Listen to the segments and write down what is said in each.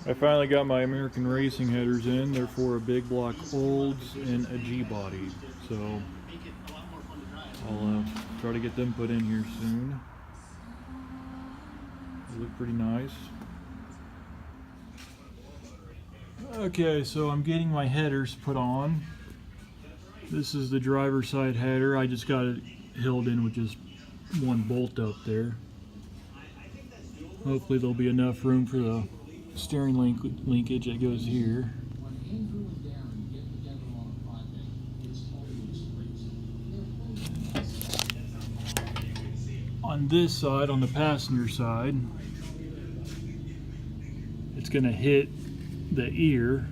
I finally got my American Racing headers in. They're for a big block Olds and a G-body. So I'll try to get them put in here soon. They look pretty nice. Okay, so I'm getting my headers put on. This is the driver's side header. I just got it held in with just one bolt up there. Hopefully there'll be enough room for the steering linkage that goes here. On this side, on the passenger side, it's going to hit the ear,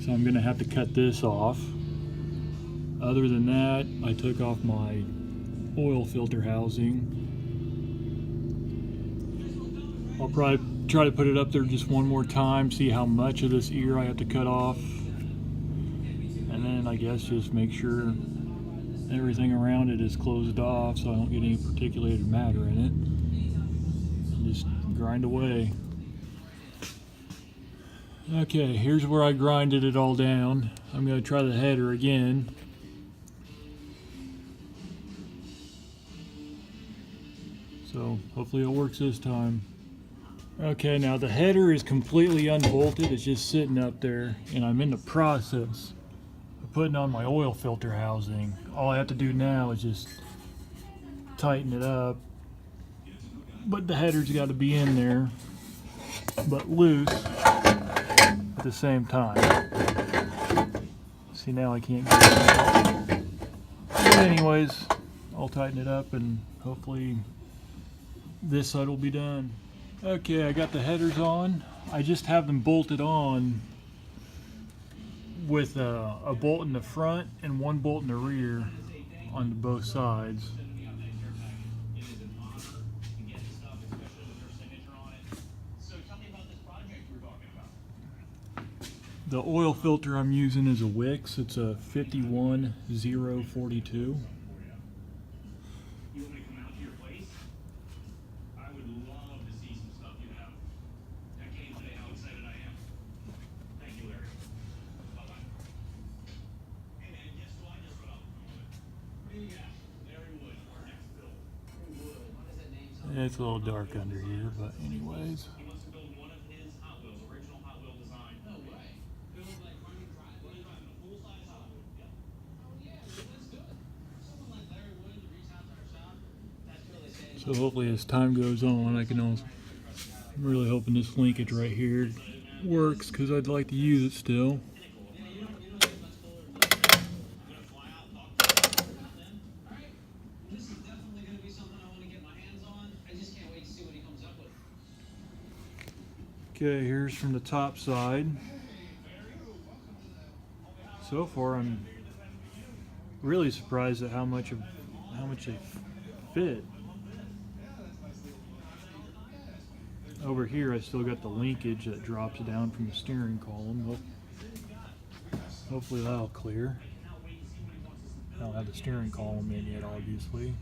so I'm going to have to cut this off. Other than that, I took off my oil filter housing. I'll probably try to put it up there just one more time, see how much of this ear I have to cut off, and then I guess just make sure everything around it is closed off so I don't get any particulated matter in it. Just grind away. Okay, here's where I grinded it all down. I'm going to try the header again. So hopefully it works this time. Okay, now the header is completely unbolted. It's just sitting up there, and I'm in the process of putting on my oil filter housing. All I have to do now is just tighten it up. But the header's got to be in there, but loose at the same time. See, now I can't get it out. But anyways, I'll tighten it up and hopefully this side will be done. Okay, I got the headers on. I just have them bolted on with a bolt in the front and one bolt in the rear on both sides. The oil filter I'm using is a Wix. It's a 51042. It's a little dark under here, but anyways. So hopefully as time goes on, I can also, I'm really hoping this linkage right here works because I'd like to use it still. Okay, here's from the top side. So far, I'm really surprised at how much they fit. Over here, I still got the linkage that drops down from the steering column, but hopefully that'll clear. I don't have the steering column in yet, obviously.